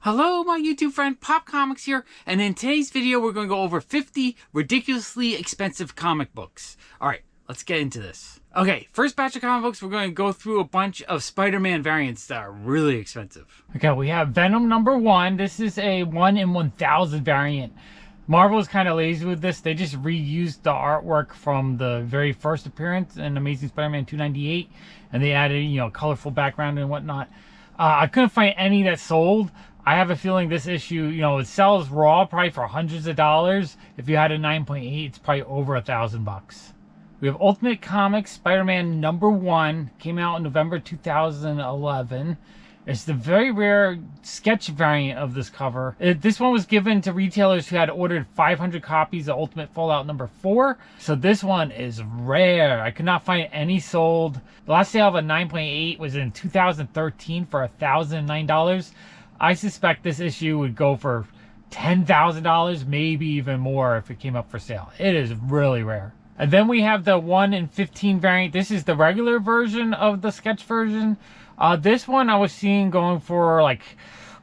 Hello, my YouTube friend, Pop Comics here, and in today's video we're going to go over 50 ridiculously expensive comic books. Alright, let's get into this. Okay, first batch of comic books, we're going to go through a bunch of Spider-Man variants that are really expensive. Okay, we have Venom #1. This is a 1 in 1,000 variant. Marvel is kind of lazy with this. They just reused the artwork from the very first appearance in Amazing Spider-Man 298, and they added, colorful background and whatnot. I couldn't find any that sold. I have a feeling this issue, it sells raw probably for hundreds of dollars. If you had a 9.8, it's probably over $1,000. We have Ultimate Comics Spider-Man #1, came out in November 2011. It's the very rare sketch variant of this cover. This one was given to retailers who had ordered 500 copies of Ultimate Fallout #4. So this one is rare. I could not find any sold. The last sale of a 9.8 was in 2013 for $1,009. I suspect this issue would go for $10,000, maybe even more if it came up for sale. It is really rare. And then we have the 1 in 15 variant. This is the regular version of the sketch version. This one I was seeing going for like,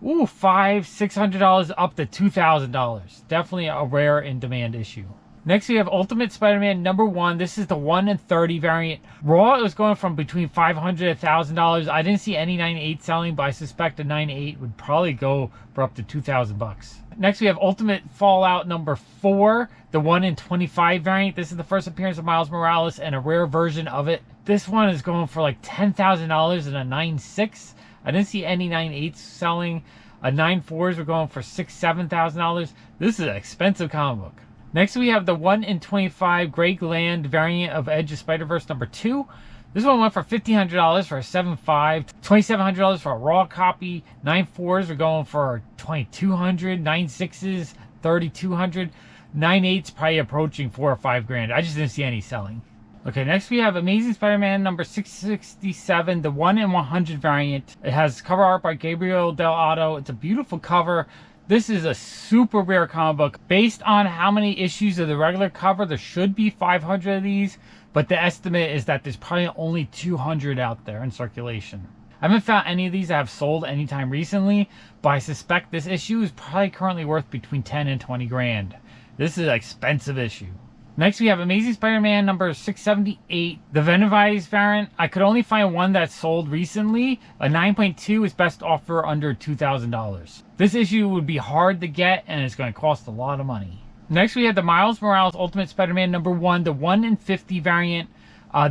$500-$600 up to $2,000. Definitely a rare in demand issue. Next we have Ultimate Spider-Man #1. This is the 1 in 30 variant. Raw, it was going from between $500 and $1,000. I didn't see any 9.8 selling, but I suspect a 9.8 would probably go for up to $2,000. Next we have Ultimate Fallout #4, the 1 in 25 variant. This is the first appearance of Miles Morales and a rare version of it. This one is going for like $10,000 and a 9.6. I didn't see any 9.8s selling. 9.4s were going for $6,000-$7,000. This is an expensive comic book. Next we have the 1 in 25 Greg Land variant of Edge of Spider-Verse #2. This one went for $1,500 for a 7.5, $2,700 for a raw copy. 9.4s were going for $2,200, 9.6s $3,200, 9.8s probably approaching $4,000 or $5,000. I just didn't see any selling. Okay, next we have Amazing Spider-Man #667, the 1 in 100 variant. It has cover art by Gabriel Del Otto. It's a beautiful cover. This is a super rare comic book. Based on how many issues of the regular cover, there should be 500 of these, but the estimate is that there's probably only 200 out there in circulation. I haven't found any of these that have sold anytime recently, but I suspect this issue is probably currently worth between 10 and 20 grand. This is an expensive issue. Next we have Amazing Spider-Man #678, the Venomized variant. I could only find one that sold recently. A 9.2 is best offer under $2,000. This issue would be hard to get and it's going to cost a lot of money. Next we have the Miles Morales Ultimate Spider-Man #1, the 1 in 50 variant.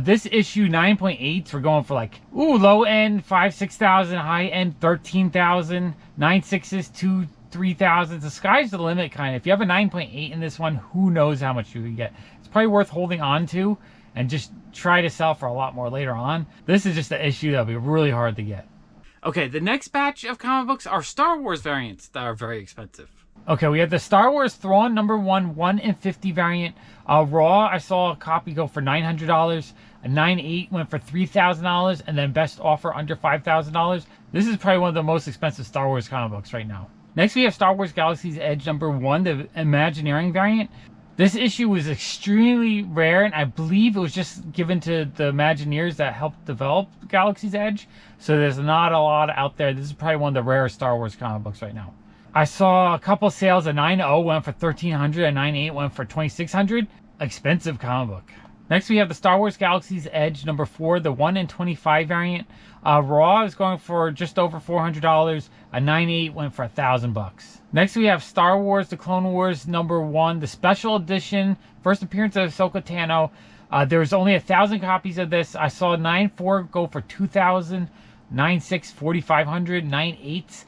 This issue 9.8s were going for like, low end 5,000-6,000, high end 13,000, 9.6s 2,000-3,000. The sky's the limit kind of. If you have a 9.8 in this one, who knows how much you can get. It's probably worth holding on to and just try to sell for a lot more later on. This is just an issue that'll be really hard to get. Okay, the next batch of comic books are Star Wars variants that are very expensive. Okay, we have the Star Wars Thrawn #1, 1 in 50 variant. Raw, I saw a copy go for $900. A 9.8 went for $3,000, and then best offer under $5,000. This is probably one of the most expensive Star Wars comic books right now. Next, we have Star Wars Galaxy's Edge #1, the Imagineering variant. This issue was extremely rare, and I believe it was just given to the Imagineers that helped develop Galaxy's Edge. So there's not a lot out there. This is probably one of the rarest Star Wars comic books right now. I saw a couple sales. A 9.0 went for $1,300, a 9.8 went for $2,600. Expensive comic book. Next, we have the Star Wars Galaxy's Edge #4, the 1 in 25 variant. Raw is going for just over $400. A 9.8 went for $1,000. Next, we have Star Wars: The Clone Wars #1, the special edition, first appearance of Ahsoka Tano. There was only 1,000 copies of this. I saw 9.4 go for $2,000, 9.6 $4,500, 9.8s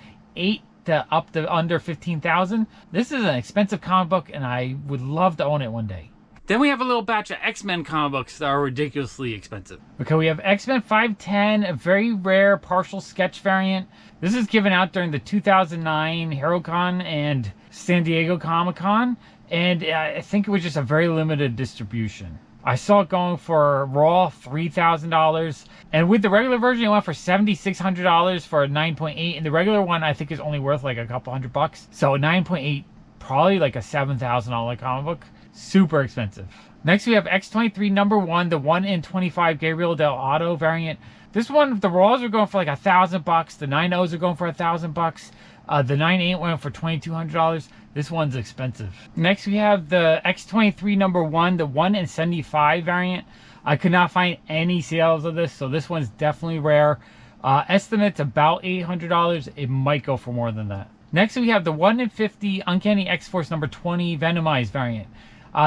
up to under $15,000. This is an expensive comic book, and I would love to own it one day. Then we have a little batch of X-Men comic books that are ridiculously expensive. Okay, we have X-Men 510, a very rare partial sketch variant. This is given out during the 2009 HeroCon and San Diego Comic-Con, and I think it was just a very limited distribution. I saw it going for raw $3,000, and with the regular version it went for $7,600 for a 9.8, and the regular one I think is only worth like a couple $100. So a 9.8, probably like a $7,000 comic book. Super expensive. Next we have X-23 #1, the 1 in 25 Gabriel Del Otto variant. This one, the Raws are going for like $1,000. The 9.0s are going for $1,000. The 9.8 went for $2,200. This one's expensive. Next, we have the X23 number 1, the 1 in 75 variant. I could not find any sales of this, so this one's definitely rare. Estimates about $800. It might go for more than that. Next, we have the 1 in 50 Uncanny X-Force number 20 Venomized variant.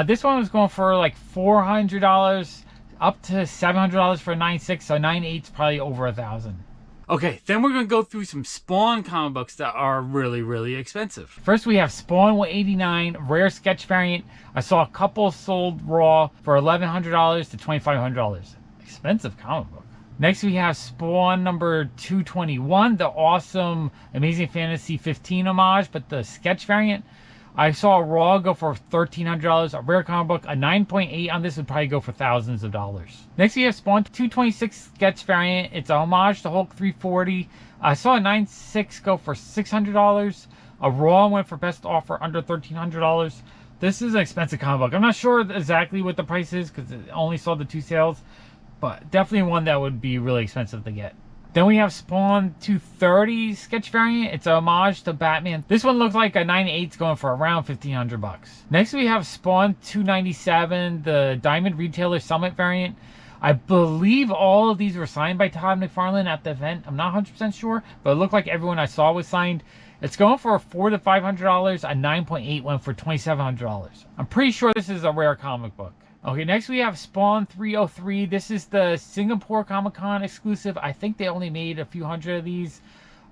This one was going for like $400, up to $700 for a 9.6, so 9.8's probably over $1,000. Okay, then we're going to go through some Spawn comic books that are really, really expensive. First, we have Spawn 189 Rare Sketch variant. I saw a couple sold raw for $1,100 to $2,500. Expensive comic book. Next, we have Spawn number 221, the awesome Amazing Fantasy 15 homage, but the sketch variant. I saw a raw go for $1,300, a rare comic book. A 9.8 on this would probably go for thousands of dollars. Next, we have Spawn 226 sketch variant. It's a homage to Hulk 340. I saw a 9.6 go for $600. A raw went for best offer under $1,300. This is an expensive comic book. I'm not sure exactly what the price is because it only saw the 2 sales, but definitely one that would be really expensive to get. Then we have Spawn 230 sketch variant. It's a homage to Batman. This one looks like a 9.8's going for around $1,500. Next, we have Spawn 297, the Diamond Retailer Summit variant. I believe all of these were signed by Todd McFarlane at the event. I'm not 100% sure, but it looked like everyone I saw was signed. It's going for $400 to $500. A 9.8 went for $2,700. I'm pretty sure this is a rare comic book. Okay, next we have Spawn 303. This is the Singapore Comic-Con exclusive. I think they only made a few hundred of these.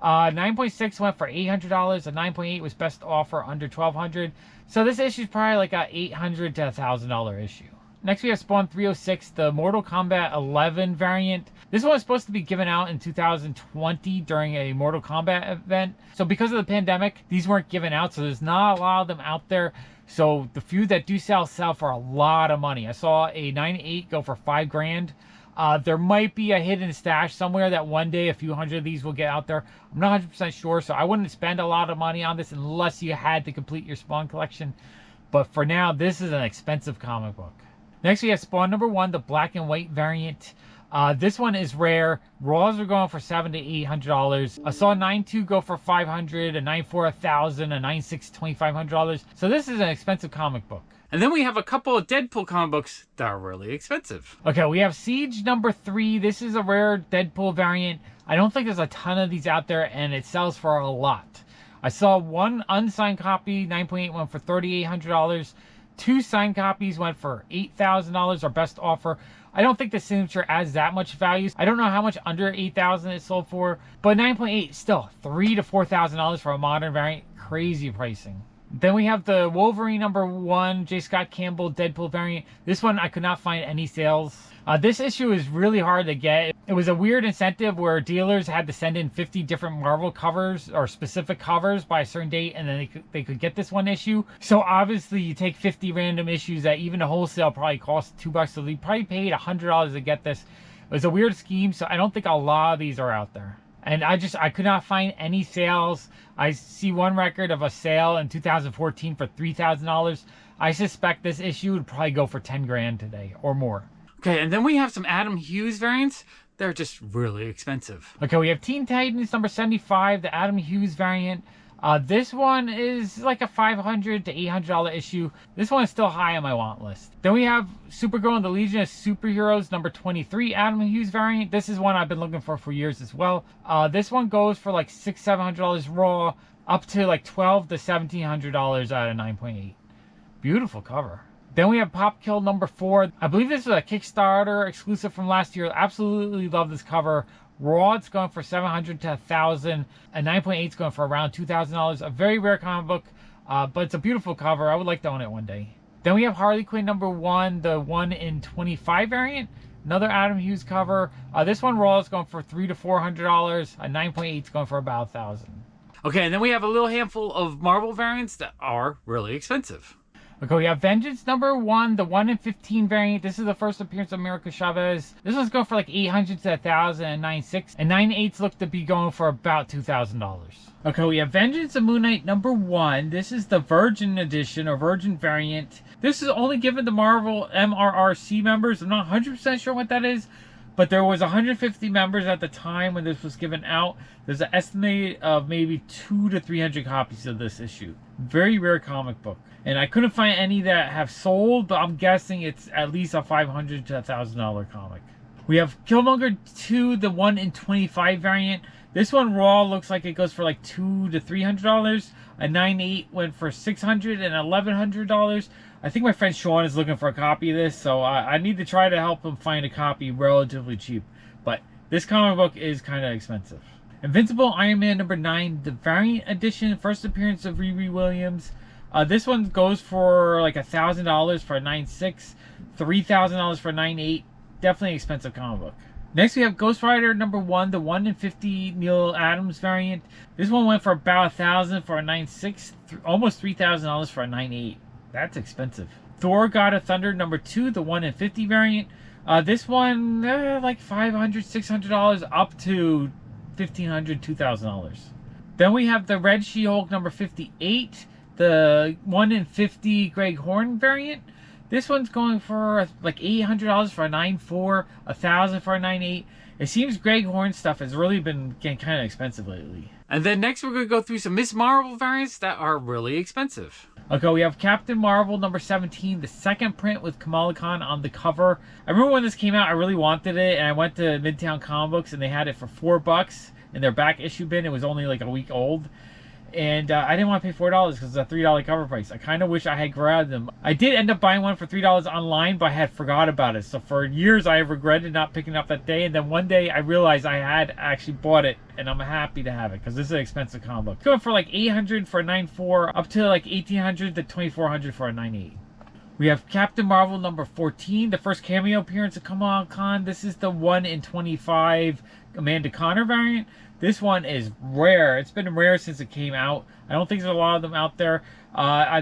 9.6 went for $800. A 9.8 was best offer under $1,200. So this issue is probably like a $800 to $1,000 issue. Next we have Spawn 306, the Mortal Kombat 11 variant. This one was supposed to be given out in 2020 during a Mortal Kombat event. So because of the pandemic, these weren't given out, so there's not a lot of them out there. So the few that do sell for a lot of money. I saw a 9.8 go for $5,000. There might be a hidden stash somewhere that one day a few hundred of these will get out there. I'm not 100% sure, so I wouldn't spend a lot of money on this unless you had to complete your Spawn collection. But for now, this is an expensive comic book. Next, we have Spawn number 1, the black and white variant. This one is rare. Raws are going for $700 to $800. I saw a 9.2 go for $500, a 9.4 $1,000, a 9.6 $2,500. So this is an expensive comic book. And then we have a couple of Deadpool comic books that are really expensive. Okay, we have Siege number 3. This is a rare Deadpool variant. I don't think there's a ton of these out there, and it sells for a lot. I saw one unsigned copy, 9.8 went for $3,800. 2 signed copies went for $8,000, our best offer. I don't think the signature adds that much value. I don't know how much under $8,000 it sold for, but 9.8 still $3,000 to $4,000 for a modern variant. Crazy pricing. Then we have the Wolverine number 1, J. Scott Campbell Deadpool variant. This one I could not find any sales. This issue is really hard to get. It was a weird incentive where dealers had to send in 50 different Marvel covers or specific covers by a certain date, and then they could get this one issue. So obviously you take 50 random issues that even a wholesale probably cost $2, so they probably paid $100 to get this. It was a weird scheme, so I don't think a lot of these are out there. And I could not find any sales. I see one record of a sale in 2014 for $3,000. I suspect this issue would probably go for $10,000 today or more. Okay, and then we have some Adam Hughes variants. They're just really expensive. Okay, we have Teen Titans number 75, the Adam Hughes variant. This one is like a $500 to $800 issue. This one is still high on my want list. Then we have Supergirl and the Legion of Superheroes number 23, Adam Hughes variant. This is one I've been looking for years as well. This one goes for like $600-700 raw, up to like $1,200 to $1,700 out of 9.8. Beautiful cover. Then we have Pop Kill number 4. I believe this is a Kickstarter exclusive from last year. Absolutely love this cover. Raw, it's going for $700 to $1,000. A 9.8 is going for around $2,000. A very rare comic book, but it's a beautiful cover. I would like to own it one day. Then we have Harley Quinn number 1, the 1 in 25 variant. Another Adam Hughes cover. This one raw is going for $300 to $400. A 9.8 is going for about $1,000. Okay, and then we have a little handful of Marvel variants that are really expensive. Okay, we have Vengeance number 1, the 1 in 15 variant. This is the first appearance of America Chavez. This one's going for like $800 to $1,000 and 9.6. And 9.8s look to be going for about $2,000. Okay, we have Vengeance of Moon Knight number 1. This is the Virgin edition or Virgin variant. This is only given to Marvel MRRC members. I'm not 100% sure what that is, but there was 150 members at the time when this was given out. There's an estimate of maybe 200 to 300 copies of this issue. Very rare comic book. And I couldn't find any that have sold, but I'm guessing it's at least a $500 to $1,000 comic. We have Killmonger 2, the 1 in 25 variant. This one raw looks like it goes for like $200 to $300. A 9.8 went for $600 and $1,100. I think my friend Sean is looking for a copy of this, so I need to try to help him find a copy relatively cheap. But this comic book is kind of expensive. Invincible Iron Man number 9, the variant edition, first appearance of Riri Williams. This one goes for like $1,000 for a 9.6, $3,000 for a 9.8. Definitely expensive comic book. Next we have Ghost Rider number 1, the 1 in 50 Neil Adams variant. This one went for about $1,000 for a 9.6, almost $3,000 for a 9.8. That's expensive. Thor God of Thunder number 2, the 1 in 50 variant. This one like $500, $600 up to $1,500, $2,000. Then we have the Red She-Hulk number 58, the 1 in 50 Greg Horn variant. This one's going for like $800 for a 9.4, $1,000 for a 9.8. It seems Greg Horn stuff has really been getting kind of expensive lately. And then next we're going to go through some Miss Marvel variants that are really expensive. Okay, we have Captain Marvel number 17, the second print with Kamala Khan on the cover. I remember when this came out, I really wanted it, and I went to Midtown Comic Books and they had it for $4 in their back issue bin. It was only like a week old. And I didn't want to pay $4 because it's a $3 cover price. I kind of wish I had grabbed them. I did end up buying one for $3 online, but I had forgot about it. So for years, I regretted not picking it up that day. And then one day, I realized I had actually bought it, and I'm happy to have it because this is an expensive comic book. It's going for like $800 for a 9.4, up to like $1,800 to $2,400 for a 9.8. We have Captain Marvel number 14, the first cameo appearance of Kamala Khan. This is the 1 in 25 Amanda Connor variant. This one is rare. It's been rare since it came out. I don't think there's a lot of them out there.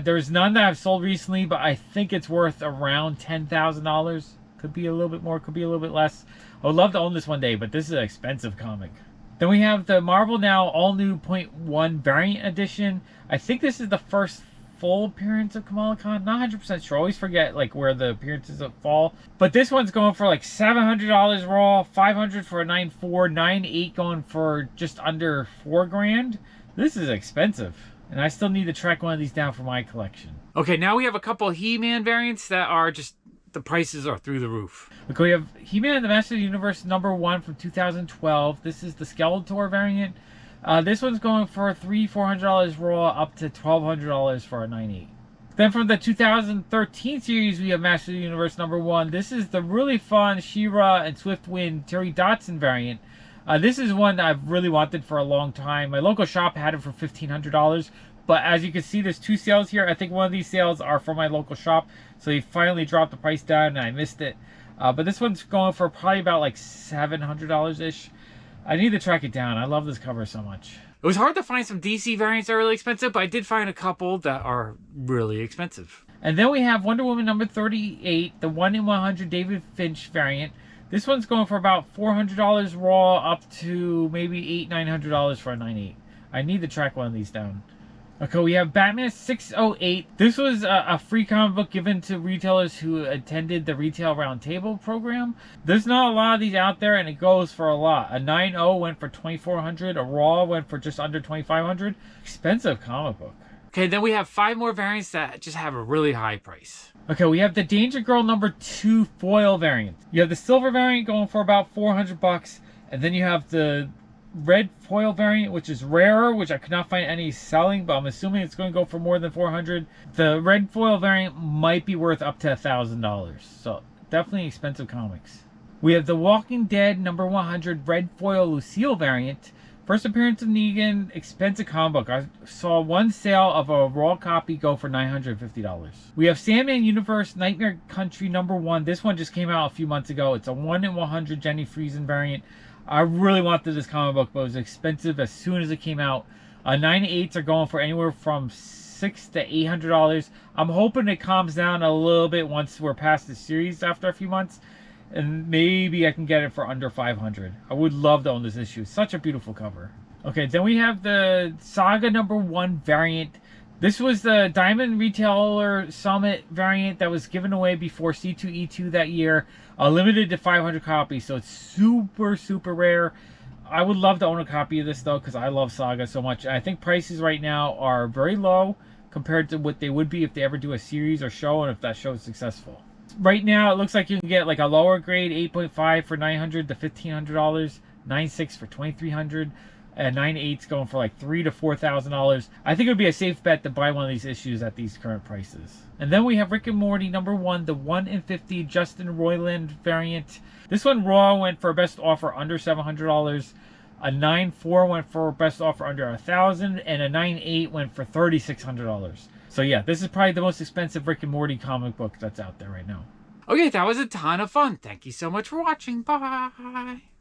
There's none that have sold recently, but I think it's worth around $10,000. Could be a little bit more, could be a little bit less. I would love to own this one day, but this is an expensive comic. Then we have the Marvel Now All New .1 Variant Edition. I think this is the first full appearance of Kamala Khan. Not 100% sure. I always forget like where the appearances fall. But this one's going for like $700 raw, $500 for a 9.4, 9.8 going for just under $4,000. This is expensive, and I still need to track one of these down for my collection. Okay, now we have a couple He-Man variants that are just, the prices are through the roof. Okay, we have He-Man the Master of the Universe number 1 from 2012. This is the Skeletor variant. This one's going for $400 raw, up to $1,200 for a 9.8. Then from the 2013 series, we have Master of the Universe number 1. This is the really fun She-Ra and Swiftwind Terry Dotson variant. This is one I've really wanted for a long time. My local shop had it for $1,500. But as you can see, there's 2 sales here. I think one of these sales are from my local shop. So they finally dropped the price down and I missed it. But this one's going for probably about like $700-ish. I need to track it down. I love this cover so much. It was hard to find some DC variants that are really expensive, but I did find a couple that are really expensive. And then we have Wonder Woman number 38, the 1 in 100 David Finch variant. This one's going for about $400 raw, up to maybe $800-900 for a 9.8. I need to track one of these down. Okay, we have Batman 608. This was a free comic book given to retailers who attended the Retail Roundtable program. There's not a lot of these out there, and it goes for a lot. A 9.0 went for $2,400. A Raw went for just under $2,500. Expensive comic book. Okay, then we have 5 more variants that just have a really high price. Okay, we have the Danger Girl number 2 foil variant. You have the silver variant going for about $400, and then you have the red foil variant, which is rarer, which I could not find any selling, but I'm assuming it's going to go for more than $400. The red foil variant might be worth up to $1,000, so definitely expensive comics. We have the Walking Dead number 100 red foil Lucille variant. First appearance of Negan, expensive comic book. I saw one sale of a raw copy go for $950. We have Sandman Universe Nightmare Country number 1. This one just came out a few months ago. It's a 1 in 100 Jenny Friesen variant. I really wanted this comic book, but it was expensive as soon as it came out. 9.8s are going for anywhere from $600 to $800. I'm hoping it calms down a little bit once we're past the series after a few months, and maybe I can get it for under $500. I would love to own this issue. Such a beautiful cover. Okay, then we have the Saga number 1 variant. This was the Diamond Retailer Summit variant that was given away before C2E2 that year. Limited to 500 copies, so it's super, super rare. I would love to own a copy of this, though, because I love Saga so much. I think prices right now are very low compared to what they would be if they ever do a series or show, and if that show is successful. Right now, it looks like you can get like a lower grade 8.5 for $900 to $1,500, 9.6 for $2,300, and 9.8's going for like $3,000 to $4,000. I think it would be a safe bet to buy one of these issues at these current prices. And then we have Rick and Morty #1, the 1 in 50 Justin Roiland variant. This one raw went for best offer under $700. A 9.4 went for best offer under $1,000, and a 9.8 went for $3,600. So yeah, this is probably the most expensive Rick and Morty comic book that's out there right now. Okay, that was a ton of fun. Thank you so much for watching. Bye.